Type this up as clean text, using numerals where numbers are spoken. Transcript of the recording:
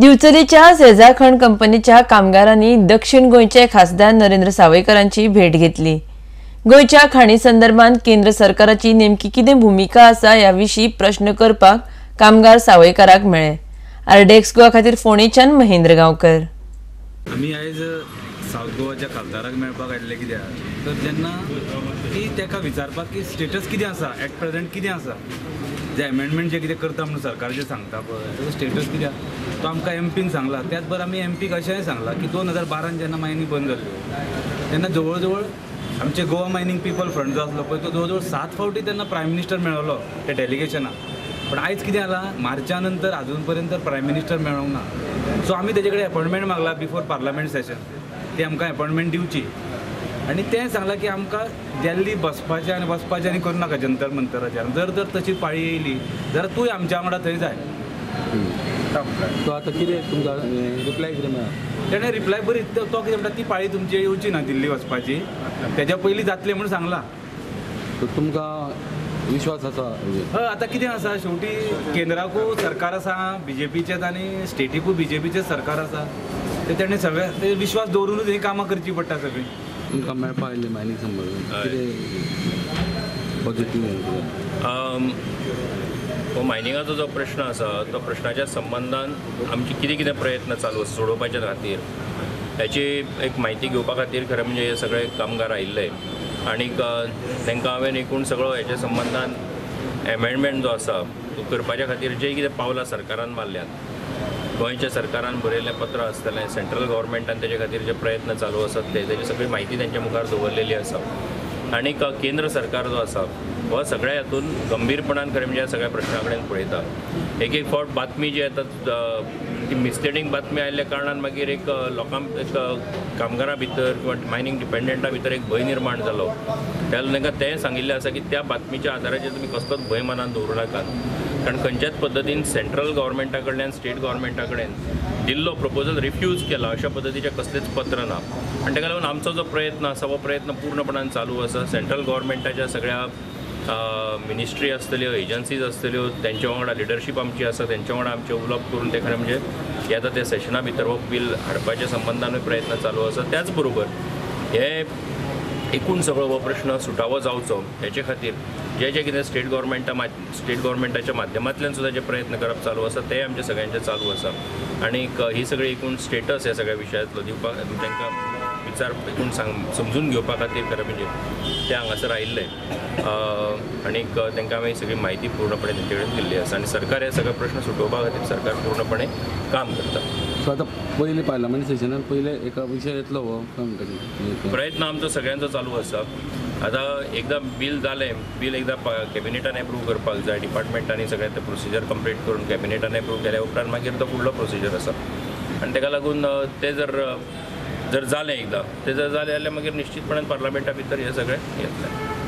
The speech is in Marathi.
दिवचलीच्या सेजा खण कंपनीच्या कामगारांनी दक्षिण गोंयचे खासदार नरेंद्र सावयकरांची भेट घेतली। गोंयच्या खाणी संदर्भात केंद्र सरकाराची नेमकी कितें भूमिका आसा याविषयी प्रश्न करपाक कामगार सावयकराक मेळ्ळे। आरडेक्स गोवा खातीर फोणेच्यान महेंद्र गांवकर। आमी आयज सावथ गोवाच्या खासदाराक मेळपाक आयिल्ले कित्याक तर जेन्ना ती ताका विचारपाक की स्टेटस कितें आसा एट प्रेजेंट कितें आसा जे एमेंडमेंट जे कितें करता म्हणून सरकार जे सांगता पळय ताचो स्टेटस कित्याक तो आमकां एमपीन सांगला। त्याच बरोबर आमी एमपीक अशेंय सांगलां की 2012 जेन्ना मायनींग बंद जाल्ल्यो तेन्ना जवळ जवळ आमचे गोवा मायनींग पीपल फ्रंट जो आसलो पळय तो जवळ जवळ 7 फावटी तेन्ना प्रायम मिनिस्टर मेळ्ळो त्या डेलिगेशनाक। पण आयज कितें जालां मार्चा नंतर अजून पर्यंत प्रायम मिनिस्टर मेळोंक ना। सो आमी तेजे कडेन अपॉयंटमेंट मागला बिफोर पार्लमेंट सेशन ती आमकां अपॉयंटमेंट दिवची आनी तें सांगलां की आमकां दिल्ली बसपाचें आनी करूं नाका जंतर मंतराचेर। जर तशी पाळी येयली जाल्यार तूंय आमच्या वांगडा थंय जाय। तो आतां कितें तुमकां रिप्लाय कितें मेळ्ळा? तेणें रिप्लाय बरी तो कितें म्हणटा ती पाळी तुमची येवची ना दिल्ली वचपाची तेज्या पयलीं जातलें म्हणून सांगलां। तुमकां विश्वास आसा? हय आतां कितें आसा शेवटी केंद्राकूय सरकार आसा बीजेपीचेच आनी स्टेटीकूय बीजेपीचेच सरकार आसा ते तेणें सगळे विश्वास दवरूनच ही कामां करची पडटा सगळीं। तुमकां मेळपा आयिल्लें मायनींग संबंद कितें पॉझिटीव हो मायनिंगाचो जो प्रश्न आसा तो प्रश्नाच्या संबंधान आमचे कितें कितें प्रयत्न चालू आसा सोडोवपाच्या खातीर त्याची एक म्हायती घेवपा खातीर खरें म्हणजे हे सगळे कामगार आयिल्ले आनीक तांकां हांवें एकूण सगळो हेच्या संबंधान एमेंडमेंट जो आसा तो करपाच्या खातीर जे कितें पावलां सरकारान मारल्यात गोंयच्या सरकारान बरयल्लें पत्र आसतलें सेंट्रल गव्हर्मेंटान तेजे खातीर जे प्रयत्न चालू आसात तेजी सगळी म्हायती तेंच्या मुखार दवरलेली आसा। आनीक केंद्र सरकार जो आसा हो सगळ्या हातून गंभीरपणान खरें म्हणजे सगळ्या प्रश्ना कडेन पळयता। एक फावट बातमी जी येता ती मिसलिडींग बातमी आयिल्ल्या कारणान मागीर एक लोकांक एक कामगारां भितर किंवा मायनींग डिपेंडंटा भितर एक भंय निर्माण जालो। त्याला तांकां तें सांगिल्लें आसा की त्या बातमीच्या आदाराचेर तुमी कसलोच भंय मनान दवरूं नाकात, कारण खंयच्याच पद्दतीन सेंट्रल गव्हर्मेंटा कडल्यान स्टेट गव्हर्मेंटा कडेन दिल्लो प्रपोजल रिफ्यूज केला अशा पद्दतीचें कसलेंच पत्र ना। आनी ताका लागून आमचो जो प्रयत्न आसा हो प्रयत्न पूर्णपणान चालू आसा। सेंट्रल गव्हर्मेंटाच्या सगळ्या मिनिस्ट्री आसतल्यो एजन्सीज आसतल्यो तेंच्या वांगडा लिडरशीप आमची आसा तेंच्या वांगडा आमचें उलोवप करून ते खरें म्हणजे येता त्या सेशना भितर हो बील हाडपाच्या संबंधानूय प्रयत्न चालू आसा। त्याच बरोबर हे एकूण सगळो हो प्रश्न सुटावो जावचो हेचे खातीर जे कितें स्टेट गव्हर्मेंटाच्या माध्यमांतल्यान सुद्दां जे प्रयत्न करप चालू आसा ते आमचे सगळ्यांचे चालू आसा। आनीक ही सगळी एकूण स्टेटस ह्या सगळ्या विशयांतलो दिवपाक तांकां विचार एकूण समजून घेवपा खातीर खरें म्हणजे ते हांगासर आयिल्ले आनीक तांकां हांवें सगळी म्हायती पूर्णपणे तेंचे कडेन दिल्ली आसा आनी सरकार हे सगळे प्रश्न सुटोवपा खातीर सरकार पूर्णपणे काम करता। सो आतां पयलीं पार्लमेंट सेशनान पयले एका विशय येतलो हो प्रयत्न आमचो सगळ्यांचो चालू आसा। आतां एकदां बील जालें बील एकदां कॅबिनेटान एप्रूव करपाक जाय डिपार्टमेंटांनी सगळें तें प्रोसिजर कंप्लीट करून कॅबिनेटान एप्रूव केल्या उपरांत मागीर तो फुडलो प्रोसिजर आसा आनी ताका लागून ते जर जालें एकदां ते जर जालें जाल्यार मागीर निश्चितपणान पार्लमेंटा भितर हे सगळें येतलें।